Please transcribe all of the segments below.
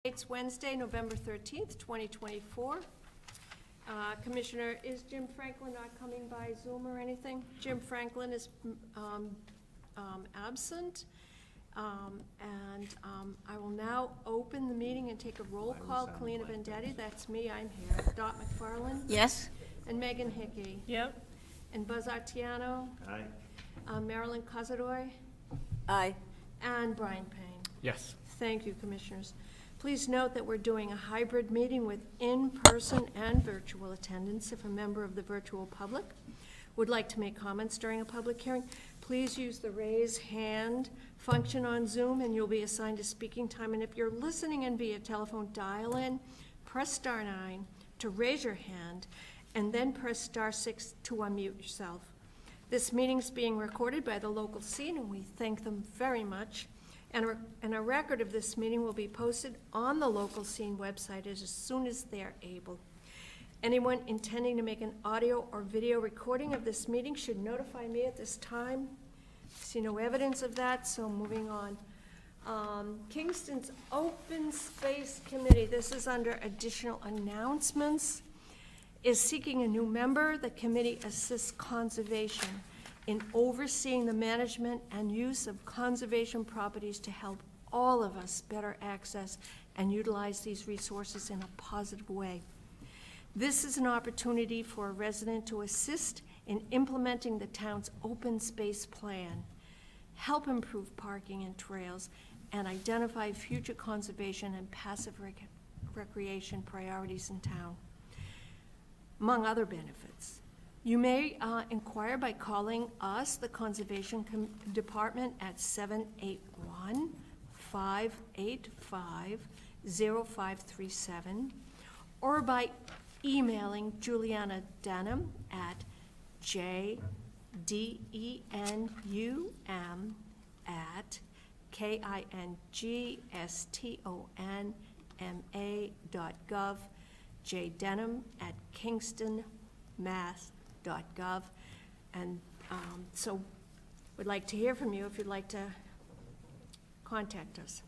It's Wednesday, November 13th, 2024. Commissioner, is Jim Franklin not coming by Zoom or anything? Jim Franklin is absent. I will now open the meeting and take a roll call. Kalina Vendetti, that's me, I'm here. Dot McFarland? Yes. And Megan Hickey? Yep. And Buzz Artiano? Aye. Marilyn Cazador? Aye. And Brian Payne? Yes. Thank you, Commissioners. Please note that we're doing a hybrid meeting with in-person and virtual attendance. If a member of the virtual public would like to make comments during a public hearing, please use the raise hand function on Zoom and you'll be assigned a speaking time. And if you're listening in via telephone, dial in, press star 9 to raise your hand, and then press star 6 to unmute yourself. This meeting's being recorded by the local scene, and we thank them very much. And a record of this meeting will be posted on the local scene website as soon as they're able. Anyone intending to make an audio or video recording of this meeting should notify me at this time. See no evidence of that, so moving on. Kingston's Open Space Committee, this is under additional announcements, is seeking a new member. The committee assists conservation in overseeing the management and use of conservation properties to help all of us better access and utilize these resources in a positive way. This is an opportunity for a resident to assist in implementing the town's open space plan, help improve parking and trails, and identify future conservation and passive recreation priorities in town, among other benefits. You may inquire by calling us, the Conservation Department, at 781-585-0537, or by emailing Juliana Denham at jdenum@kingstonma.gov, jdenham@kingstonmass.gov, and so we'd like to hear from you if you'd like to contact us.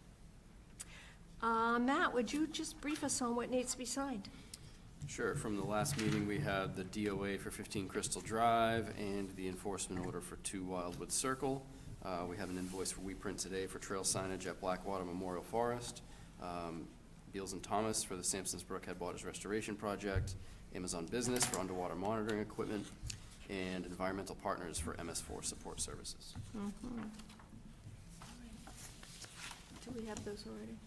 Matt, would you just brief us on what needs to be signed? Sure. From the last meeting, we had the DOA for 15 Crystal Drive and the enforcement order for 2 Wildwood Circle. We have an invoice for WePrint today for trail signage at Blackwater Memorial Forest. Beals and Thomas for the Sampsons Brook Headwaters Restoration Project. Amazon Business for underwater monitoring equipment, and Environmental Partners for MS4 support services. Mm-hmm. Do we have those already?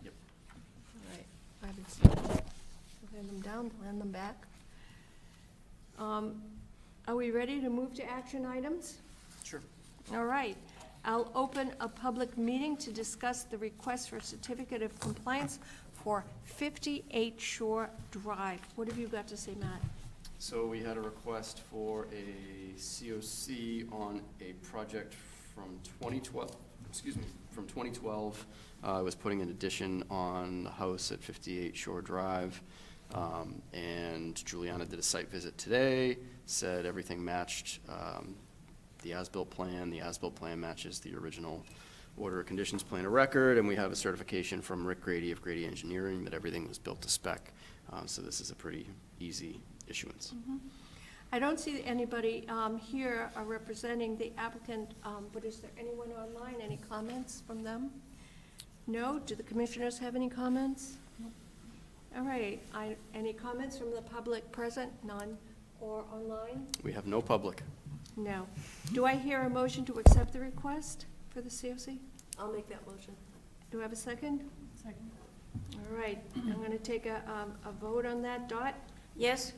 Yep. All right, I haven't seen them. We'll hand them down, hand them back. Are we ready to move to action items? Sure. All right. I'll open a public meeting to discuss the request for a certificate of compliance for 58 Shore Drive. What have you got to say, Matt? So we had a request for a COC on a project from 2012, from 2012. I was putting an addition on the house at 58 Shore Drive. And Juliana did a site visit today, said everything matched the as-built plan. The as-built plan matches the original order of conditions plan of record, and we have a certification from Rick Grady of Grady Engineering that everything was built to spec. So this is a pretty easy issuance. Mm-hmm. I don't see anybody here representing the applicant, but is there anyone online? Any comments from them? No? Do the commissioners have any comments? All right. Any comments from the public present? None. Or online? We have no public. No. Do I hear a motion to accept the request for the COC? I'll make that motion. Do I have a second? Second. All right. I'm going to take a vote on that. Dot? Yes.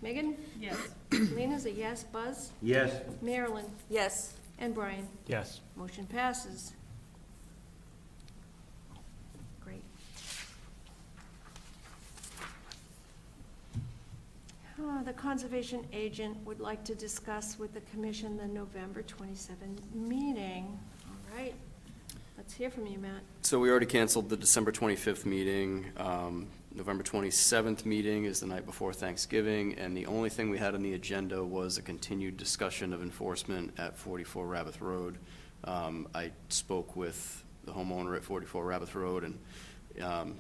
Megan? Yes. Lena's a yes. Buzz? Yes. Marilyn? Yes. And Brian? Yes. Motion passes. Great. The conservation agent would like to discuss with the commission the November 27 meeting. All right. Let's hear from you, Matt. So we already canceled the December 25th meeting. November 27th meeting is the night before Thanksgiving, and the only thing we had on the agenda was a continued discussion of enforcement at 44 Rabbith Road. I spoke with the homeowner at 44 Rabbith Road and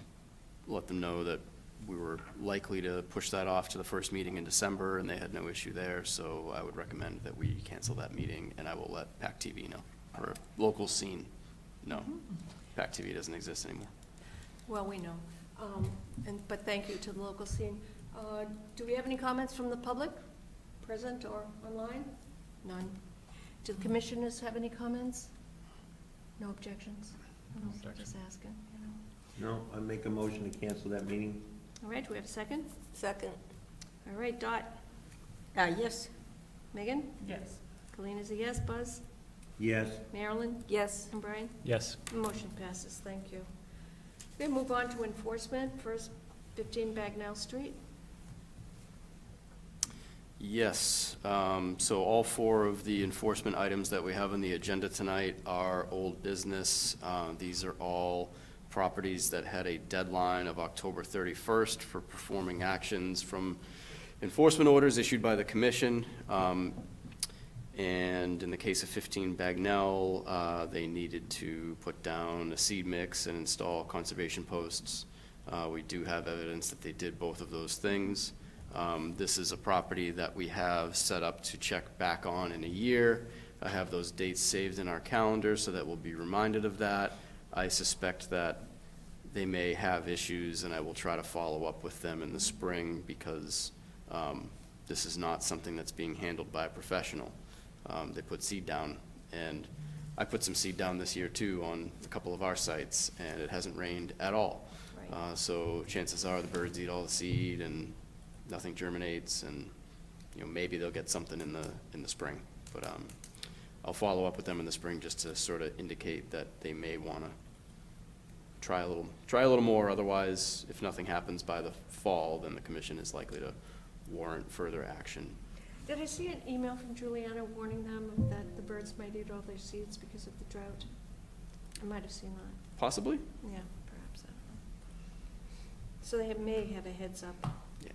let them know that we were likely to push that off to the first meeting in December, and they had no issue there, so I would recommend that we cancel that meeting, and I will let PAC TV know, or local scene know. PAC TV doesn't exist anymore. Well, we know. But thank you to the local scene. Do we have any comments from the public, present or online? None. Do the commissioners have any comments? No objections? No, just asking, you know. No, I make a motion to cancel that meeting. All right, do we have a second? Second. All right, Dot? Yes. Megan? Yes. Colleen is a yes. Buzz? Yes. Marilyn? Yes. And Brian? Yes. Motion passes, thank you. We'll move on to enforcement. First, 15 Bagnell Street. Yes, so all four of the enforcement items that we have on the agenda tonight are old business. These are all properties that had a deadline of October 31st for performing actions from enforcement orders issued by the commission. And in the case of 15 Bagnell, they needed to put down a seed mix and install conservation posts. We do have evidence that they did both of those things. This is a property that we have set up to check back on in a year. I have those dates saved in our calendar so that we'll be reminded of that. I suspect that they may have issues, and I will try to follow up with them in the spring because this is not something that's being handled by a professional. They put seed down, and I put some seed down this year too on a couple of our sites, and it hasn't rained at all. Right. So chances are the birds eat all the seed and nothing germinates, and maybe they'll get something in the spring. But I'll follow up with them in the spring just to sort of indicate that they may want to try a little more. Otherwise, if nothing happens by the fall, then the commission is likely to warrant further action. Did I see an email from Juliana warning them that the birds might eat all their seeds because of the drought? I might have seen that. Possibly? Yeah, perhaps, I don't know. So they may have a heads up. Yeah.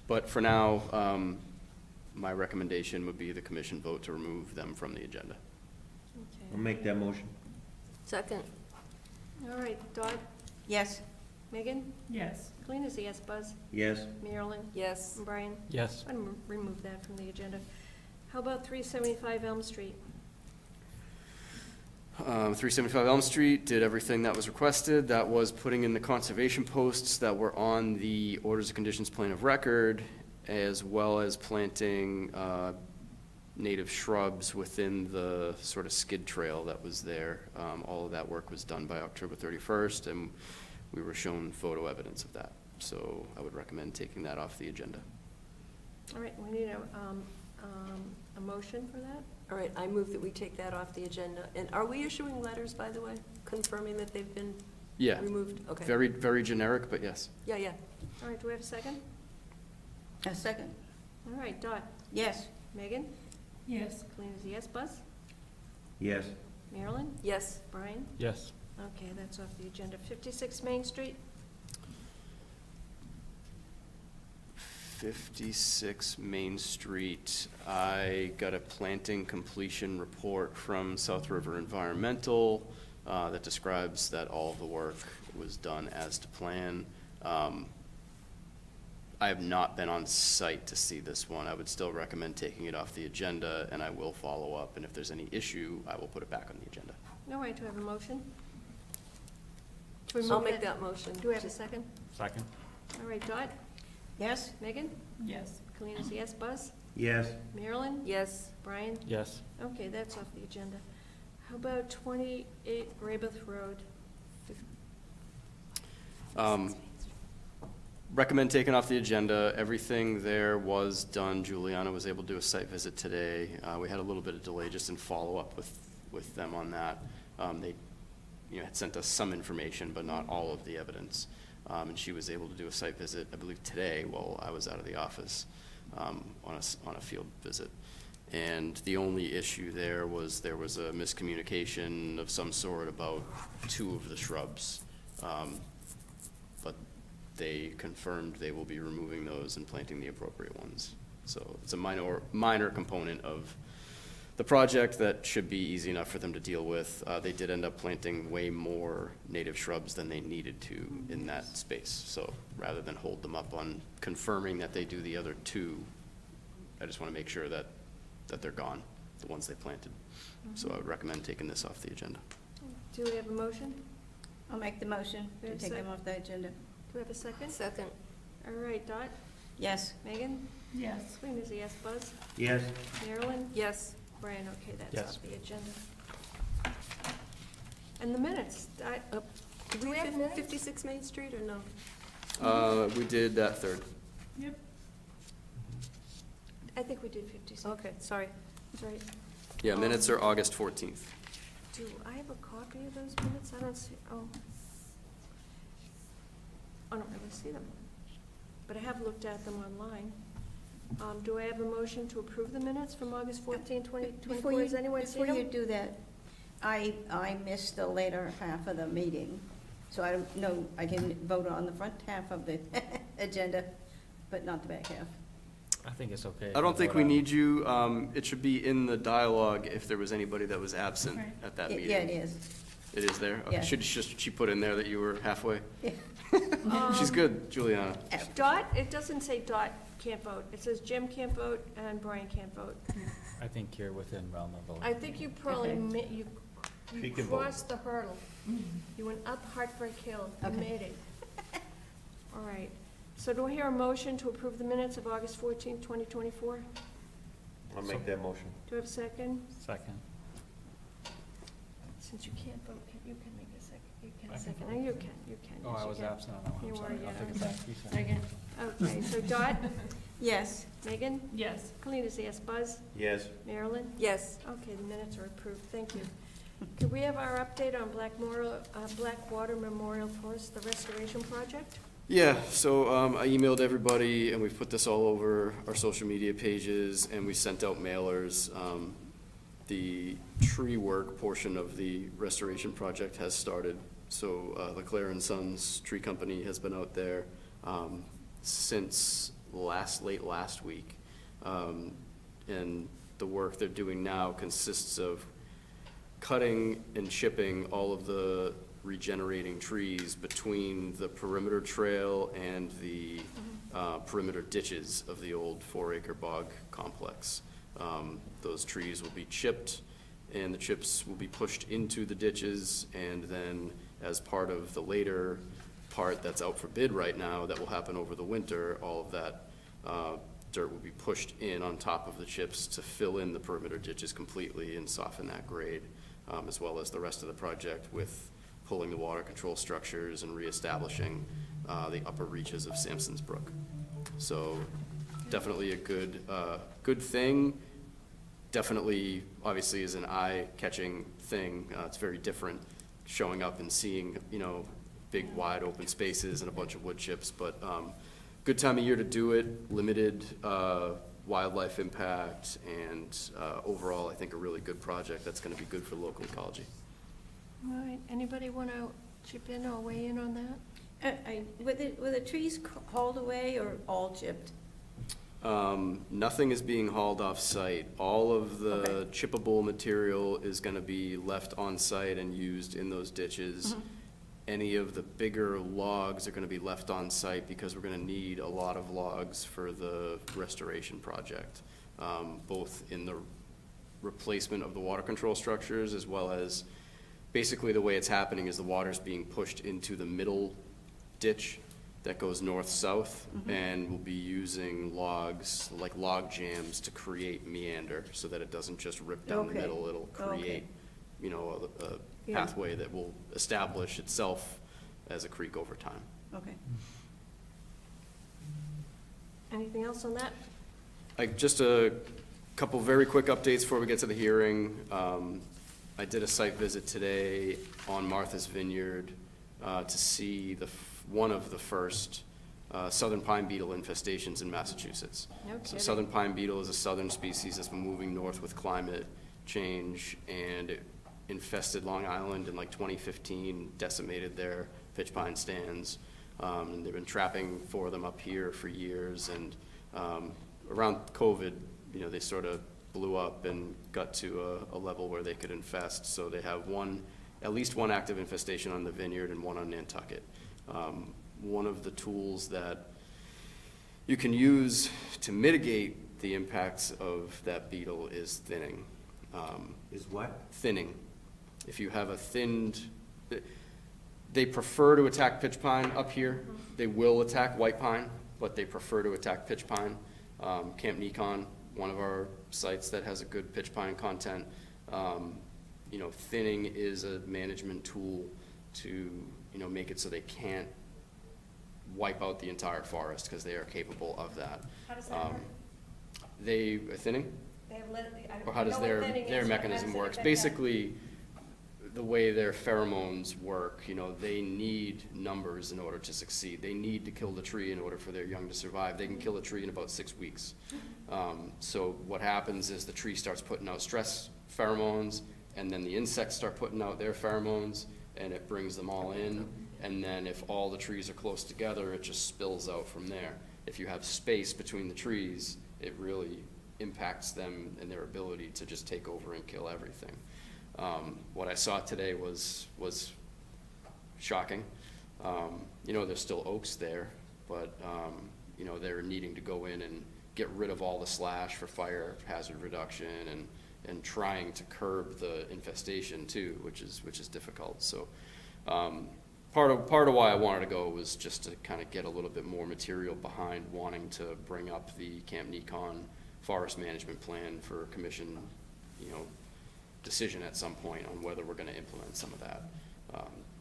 But for now, my recommendation would be the commission vote to remove them from the agenda. I'll make that motion. Second. All right, Dot? Yes. Megan? Yes. Colleen is a yes. Buzz? Yes. Marilyn? Yes. And Brian? Yes. I'm going to remove that from the agenda. How about 375 Elm Street? 375 Elm Street did everything that was requested. That was putting in the conservation posts that were on the orders of conditions plan of record, as well as planting native shrubs within the sort of skid trail that was there. All of that work was done by October 31st, and we were shown photo evidence of that. So I would recommend taking that off the agenda. All right, we need a motion for that? All right, I move that we take that off the agenda. And are we issuing letters, by the way, confirming that they've been Yeah, removed? Okay. very, very generic, but yes. Yeah, yeah. All right, do we have a second? A second. All right, Dot? Yes. Megan? Yes. Colleen is a yes. Buzz? Yes. Marilyn? Yes. Brian? Yes. Okay, that's off the agenda. 56 Main Street? 56 Main Street, I got a planting completion report from South River Environmental that describes that all of the work was done as to plan. I have not been on site to see this one. I would still recommend taking it off the agenda, and I will follow up, and if there's any issue, I will put it back on the agenda. All right, do we have a motion? To remove I'll make that motion. Do we have a second? Second. All right, Dot? Yes. Megan? Yes. Colleen is a yes. Buzz? Yes. Marilyn? Yes. Brian? Yes. Okay, that's off the agenda. How about 28 Raybeth Road? Recommend taking off the agenda. Everything there was done. Juliana was able to do a site visit today. We had a little bit of delay just in follow-up with them on that. They had sent us some information, but not all of the evidence. And she was able to do a site visit, I believe today, while I was out of the office on a field visit. And the only issue there was a miscommunication of some sort about two of the shrubs. But they confirmed they will be removing those and planting the appropriate ones. So it's a minor component of the project, that should be easy enough for them to deal with. They did end up planting way more native shrubs than they needed to in that space. So rather than hold them up on confirming that they do the other two, I just want to make sure that they're gone, the ones they planted. So I would recommend taking this off the agenda. Do we have a motion? I'll make the motion We to have take them sec- off the agenda. Do we have a second? Second. All right, Dot, Yes. Megan, Yes. Sabrina is a yes, Buzz, Yes. Marilyn, Yes. Brian, okay, that's Yes. off the agenda. And the minutes, Do we have have minutes? 56 Main Street or no? We did that third. Yep. I think we did 56. Okay, sorry. That's right. Yeah, minutes are August 14th. Do I have a copy of those minutes? I don't see, oh. I don't really see them, but I have looked at them online. Do I have a motion to approve the minutes from August 14, 2024? Has anyone seen Before you them? do that, I missed the later half of the meeting, so I don't know, I can vote on the front half of the agenda, but not the back half. I think it's okay. I don't think we need you. It should be in the dialogue if there was anybody that was absent Right. at that meeting. Yeah, it is. It is there? Okay. Yeah. She put in there that you were halfway? Yeah. She's good, Juliana. Dot, it doesn't say Dot can't vote. It says Jim can't vote and Brian can't vote. I think you're within realm of voting. I think you probably, Okay. you She can vote. crossed the hurdle. You went up Hartford Hill. You Okay. made it. All right. So do I hear a motion to approve the minutes of August 14, 2024? I'll make that motion. Do I have a second? Second. Since you can't vote, you can make a second. You I can can second. vote. No, you can. Oh, Yes, I you was can. absent on that one. You I'm were, sorry. yeah, I'll take I it was back. You said- Okay, so Dot, Yes. Megan, Yes. Colleen, yes, Buzz, Yes. Marilyn? Yes. Okay, the minutes are approved, thank you. Could we have our update on Blackwater Memorial Forest, the restoration project? Yeah, so I emailed everybody, and we've put this all over our social media pages, and we sent out mailers. The tree work portion of the restoration project has started. So Leclerc and Sons Tree Company has been out there since late last week. And the work they're doing now consists of cutting and chipping all of the regenerating trees between the perimeter trail and the perimeter ditches of the old 4-acre bog complex. Those trees will be chipped, and the chips will be pushed into the ditches, and then as part of the later part that's out for bid right now, that will happen over the winter, all of that dirt will be pushed in on top of the chips to fill in the perimeter ditches completely and soften that grade, as well as the rest of the project with pulling the water control structures and reestablishing the upper reaches of Sampson's Brook. So definitely a good thing. Definitely, obviously, is an eye-catching thing. It's very different showing up and seeing, big wide open spaces and a bunch of wood chips, but good time of year to do it, limited wildlife impact, and overall, I think a really good project that's gonna be good for local ecology. All right, anybody want to chip in or weigh in on that? Were the trees hauled away or all chipped? Nothing is being hauled off-site. All of the Okay. chippable material is gonna be left on-site and used in those ditches. Any of the bigger logs are gonna be left on-site because we're gonna need a lot of logs for the restoration project, both in the replacement of the water control structures, as well as, basically the way it's happening is the water's being pushed into the middle ditch that goes north-south, and we'll be using logs, like log jams, to create meander, so that it doesn't just rip down the Okay. middle. It'll create, a Yeah. pathway that will establish itself as a creek over time. Okay. Anything else on that? Just a couple very quick updates before we get to the hearing. I did a site visit today on Martha's Vineyard to see one of the first southern pine beetle infestations in Massachusetts. No So kidding. southern pine beetle is a southern species that's been moving north with climate change, and it infested Long Island in like 2015, decimated their pitch pine stands. And they've been trapping for them up here for years, and around COVID, they sort of blew up and got to a level where they could infest. So they have at least one active infestation on the vineyard and one on Nantucket. One of the tools that you can use to mitigate the impacts of that beetle is thinning. Is what? Thinning. If you have a thinned, they prefer to attack pitch pine up here. They will attack white pine, but they prefer to attack pitch pine. Camp Nikon, one of our sites that has a good pitch pine content, thinning is a management tool to, make it so they can't wipe out the entire forest, because they are capable of that. How does that work? They, thinning? They have Or how does their mechanism works? Basically, the way their pheromones work, they need numbers in order to succeed. They need to kill the tree in order for their young to survive. They can kill a tree in about 6 weeks. So what happens is the tree starts putting out stress pheromones, and then the insects start putting out their pheromones, and it brings them all in. And then if all the trees are close together, it just spills out from there. If you have space between the trees, it really impacts them and their ability to just take over and kill everything. What I saw today was shocking. There's still oaks there, but they're needing to go in and get rid of all the slash for fire hazard reduction and trying to curb the infestation too, which is difficult. So part of why I wanted to go was just to kind of get a little bit more material behind wanting to bring up the Camp Nikon forest management plan for commission, decision at some point on whether we're going to implement some of that.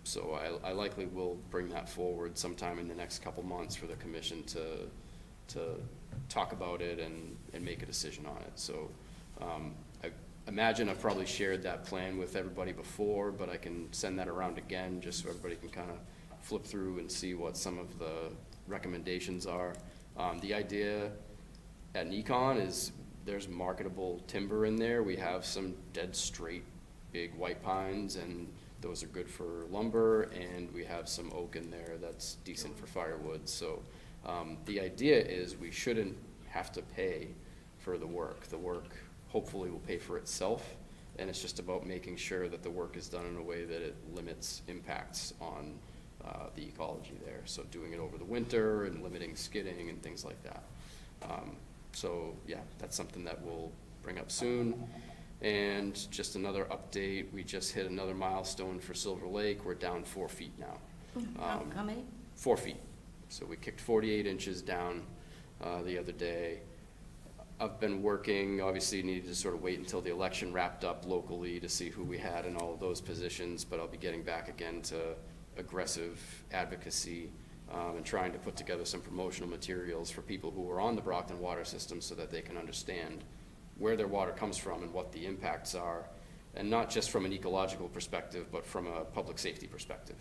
So I likely will bring that forward sometime in the next couple months for the commission to talk about it and make a decision on it. So I imagine I've probably shared that plan with everybody before, but I can send that around again just so everybody can kind of flip through and see what some of the recommendations are. The idea at Nikon is there's marketable timber in there. We have some dead straight big white pines, and those are good for lumber, and we have some oak in there that's decent for firewood. So the idea is we shouldn't have to pay for the work. The work hopefully will pay for itself, and it's just about making sure that the work is done in a way that it limits impacts on the ecology there. So doing it over the winter and limiting skidding and things like that. So yeah, that's something that we'll bring up soon. And just another update, we just hit another milestone for Silver Lake. We're down 4 feet now. How many? 4 feet. So we kicked 48 inches down the other day. I've been working, obviously needed to sort of wait until the election wrapped up locally to see who we had in all of those positions, but I'll be getting back again to aggressive advocacy and trying to put together some promotional materials for people who are on the Brockton water system so that they can understand where their water comes from and what the impacts are, and not just from an ecological perspective, but from a public safety perspective,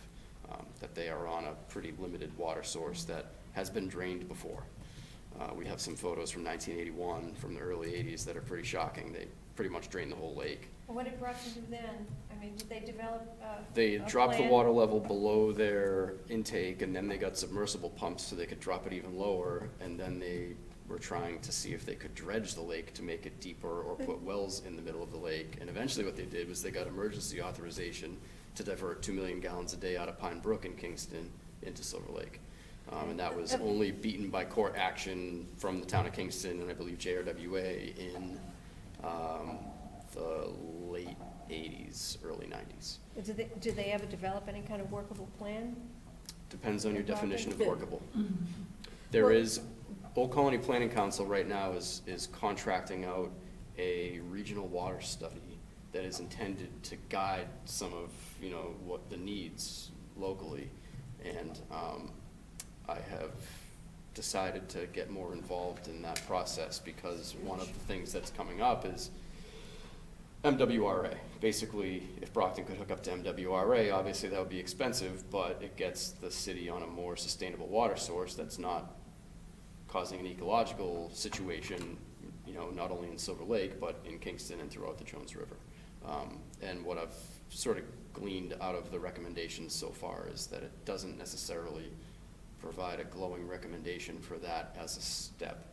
that they are on a pretty limited water source that has been drained before. We have some photos from 1981, from the early 80s, that are pretty shocking. They pretty much drained the whole lake. What did Brockton do then? I mean, did they develop They a dropped the plan? water level below their intake, and then they got submersible pumps so they could drop it even lower, and then they were trying to see if they could dredge the lake to make it deeper or put wells in the middle of the lake. And eventually what they did was they got emergency authorization to divert 2 million gallons a day out of Pine Brook in Kingston into Silver Lake. And that was only beaten by court action from the town of Kingston and I believe JRWA in the late 80s, early 90s. Did they ever develop any kind of workable plan? Depends on your definition of Brockton. workable. There is, Old Colony Planning Council right now is contracting out a regional water study that is intended to guide some of, what the needs locally. And I have decided to get more involved in that process because one of the things that's coming up is MWRA. Basically, if Brockton could hook up to MWRA, obviously that would be expensive, but it gets the city on a more sustainable water source that's not causing an ecological situation, not only in Silver Lake, but in Kingston and throughout the Jones River. And what I've sort of gleaned out of the recommendations so far is that it doesn't necessarily provide a glowing recommendation for that as a step.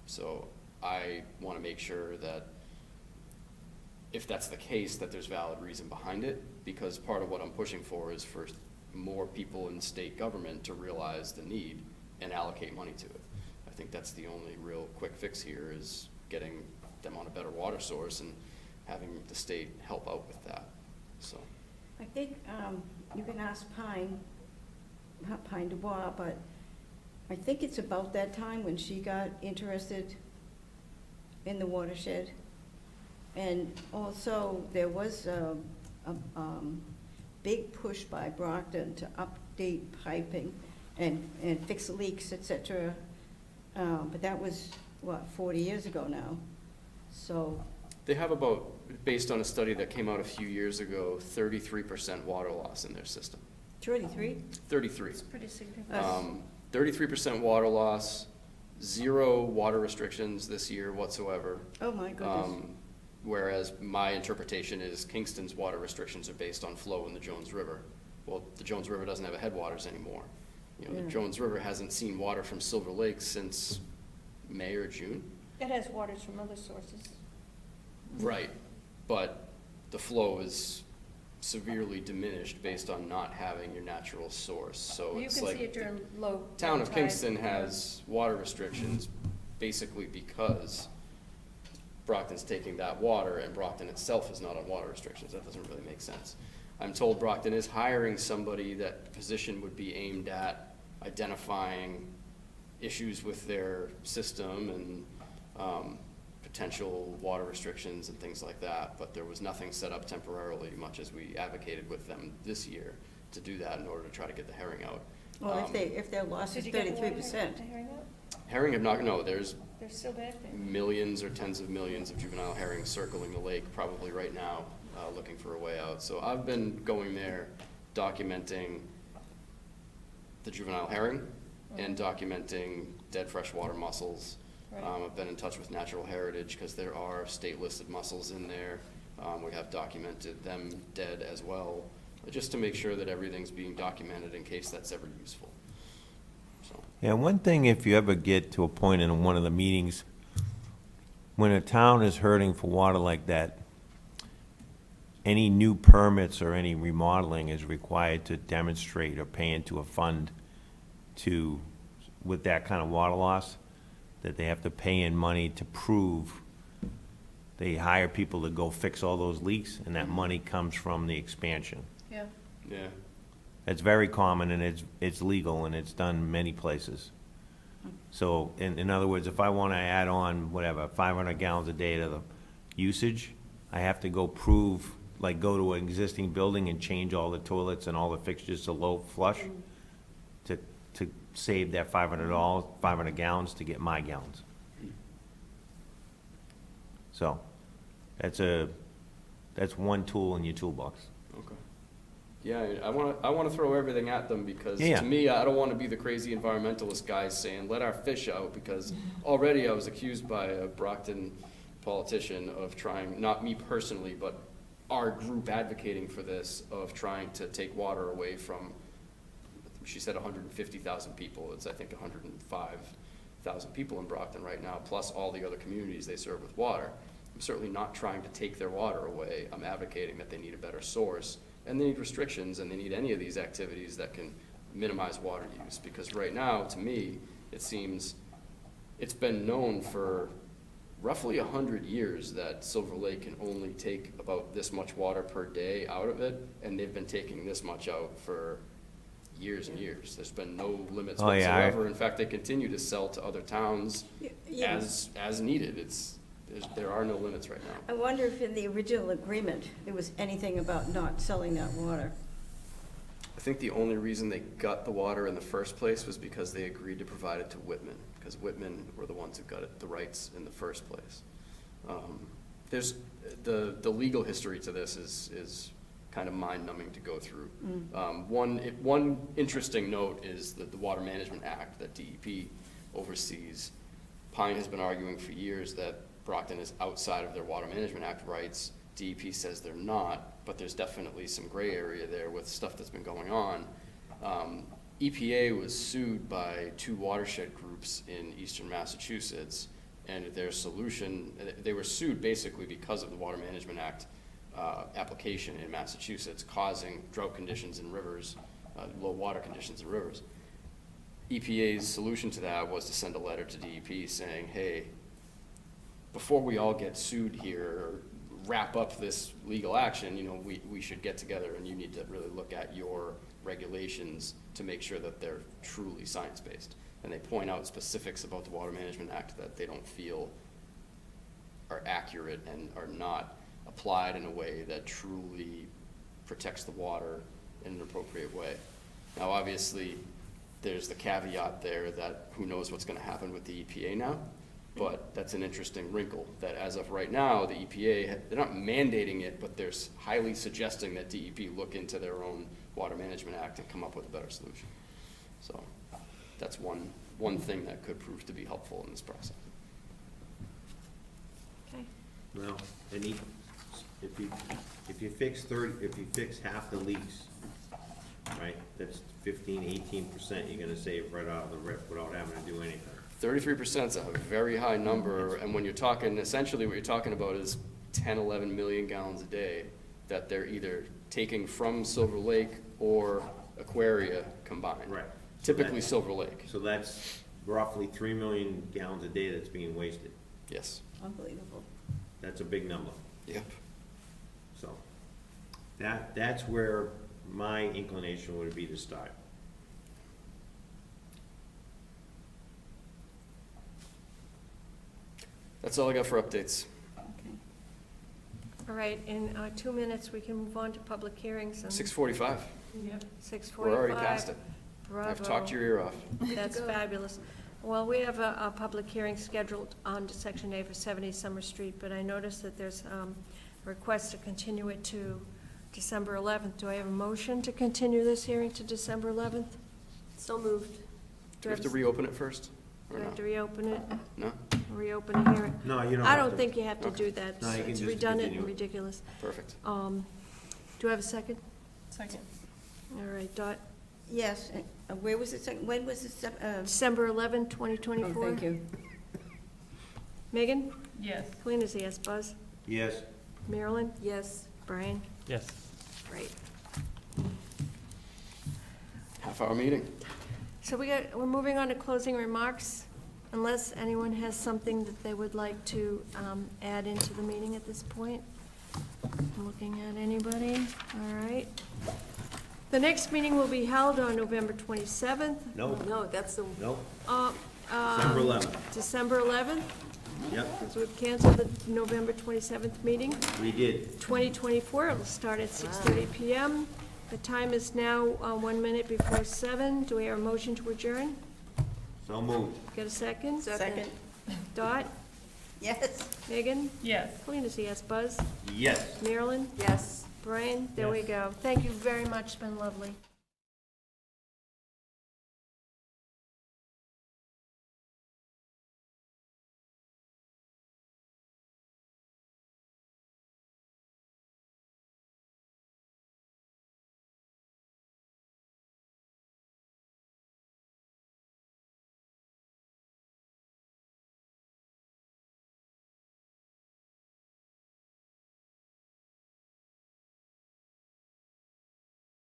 So I want to make sure that if that's the case, that there's valid reason behind it, because part of what I'm pushing for is for more people in state government to realize the need and allocate money to it. I think that's the only real quick fix here, is getting them on a better water source and having the state help out with that, so. I think you can ask not Pine Dubois, but I think it's about that time when she got interested in the watershed. And also, there was a big push by Brockton to update piping and fix leaks, et cetera. But that was, 40 years ago now? So, They have about, based on a study that came out a few years ago, 33% water loss in their system. 33? 33. It's pretty significant. 33% water loss, 0 water restrictions this year whatsoever. Oh, my goodness. Whereas my interpretation is Kingston's water restrictions are based on flow in the Jones River. Well, the Jones River doesn't have headwaters anymore. You know, Yeah. the Jones River hasn't seen water from Silver Lake since May or June. It has waters from other sources. Right, but the flow is severely diminished based on not having your natural source, so You it's can see it like, during low. town of tide. Kingston has water restrictions basically because Brockton's taking that water and Brockton itself is not on water restrictions. That doesn't really make sense. I'm told Brockton is hiring somebody, that position would be aimed at identifying issues with their system and potential water restrictions and things like that, but there was nothing set up temporarily, much as we advocated with them this year to do that in order to try to get the herring out. Well, if their loss is Did you get the water 33%. herring out? Herring have not, no, there's They're still back there. millions or tens of millions of juvenile herring circling the lake probably right now, looking for a way out. So I've been going there documenting the juvenile herring and documenting dead freshwater mussels. Right. I've been in touch with Natural Heritage because there are state-listed mussels in there. We have documented them dead as well, just to make sure that everything's being documented in case that's ever useful. So, Yeah, one thing, if you ever get to a point in one of the meetings, when a town is hurting for water like that, any new permits or any remodeling is required to demonstrate or pay into a fund to, with that kind of water loss, that they have to pay in money to prove they hire people to go fix all those leaks, and that money comes from the expansion. Yeah. yeah. It's very common, and it's legal, and it's done many places. So, in other words, if I want to add on, 500 gallons a day to the usage, I have to go prove, like, go to an existing building and change all the toilets and all the fixtures to low flush to save that $500, 500 gallons to get my gallons. So, that's one tool in your toolbox. Okay. Yeah, I want to throw everything at them because Yeah. to me, I don't want to be the crazy environmentalist guy saying, let our fish out, because already I was accused by a Brockton politician of trying, not me personally, but our group advocating for this, of trying to take water away from, she said 150,000 people. It's, I think, 105,000 people in Brockton right now, plus all the other communities they serve with water. I'm certainly not trying to take their water away. I'm advocating that they need a better source, and they need restrictions, and they need any of these activities that can minimize water use. Because right now, to me, it seems it's been known for roughly 100 years that Silver Lake can only take about this much water per day out of it, and they've been taking this much out for years and years. There's been no limits Oh, yeah, whatsoever. In fact, they continue to sell to other towns Yeah. as needed. There are no limits right now. I wonder if in the original agreement, there was anything about not selling that water. I think the only reason they got the water in the first place was because they agreed to provide it to Whitman, because Whitman were the ones who got it, the rights in the first place. There's the legal history to this is kind of mind-numbing to go through. One interesting note is that the Water Management Act that DEP oversees. Pine has been arguing for years that Brockton is outside of their Water Management Act rights. DEP says they're not, but there's definitely some gray area there with stuff that's been going on. EPA was sued by 2 watershed groups in eastern Massachusetts And their solution, they were sued basically because of the Water Management Act application in Massachusetts causing drought conditions in rivers, low water conditions in rivers. EPA's solution to that was to send a letter to DEP saying, hey, before we all get sued here, or wrap up this legal action, we should get together and you need to really look at your regulations to make sure that they're truly science-based. And they point out specifics about the Water Management Act that they don't feel are accurate and are not applied in a way that truly protects the water in an appropriate way. Now, obviously, there's the caveat there that who knows what's going to happen with the EPA now, but that's an interesting wrinkle, that as of right now, the EPA, they're not mandating it, but they're highly suggesting that DEP look into their own Water Management Act and come up with a better solution. So that's one thing that could prove to be helpful in this process. Okay. Well, if you fix half the leaks, right, that's 15–18% you're gonna save right out of the rip without having to do anything. 33% is a very high number, and when you're talking, essentially what you're talking about is 10–11 million gallons a day that they're either taking from Silver Lake or Aquaria combined. Right. Typically Silver Lake, So that's roughly 3 million gallons a day that's being wasted. yes. Unbelievable. That's a big number. Yep. So that's where my inclination would be to start. That's all I got for updates. Okay. All right, in 2 minutes, we can move on to public hearings. 6:45. Yep. 6:45. We're already past it. Bravo. I've talked your ear off. That's fabulous. Well, we have a public hearing scheduled on to Section A for 70 Summer Street, but I noticed that there's a request to continue it to December 11th. Do I have a motion to continue this hearing to December 11th? So moved. Do we have to reopen it first? Do Or I no? have to reopen it? No? Reopen the hearing? No, you don't I have don't to. think you have to Okay. do that. No, you can It's just redundant continue and it. ridiculous. Perfect. Do I have a second? Second. All right, Dot. Yes, where was it, when was it, December 11th, oh, 2024. thank you. Megan? Yes. Colleen is a yes. Buzz? Yes. Marilyn? Yes. Brian? Yes. Great. Half-hour meeting. So we're moving on to closing remarks, unless anyone has something that they would like to add into the meeting at this point. I'm looking at anybody. All right. The next meeting will be held on November 27th. No, No, that's the, no, uh, December 11th. December 11th, Yep, so we've canceled the November 27th meeting. we did. 2024, it will start at 6:30 PM. The time is now 1 minute before 7. Do we have a motion to adjourn? So moved. Get a second? second. Dot? Yes. Megan? Yes. Colleen is a yes. Buzz? Yes. Marilyn? Yes. Brian? There we Yes. go. Thank you very much. It's been lovely.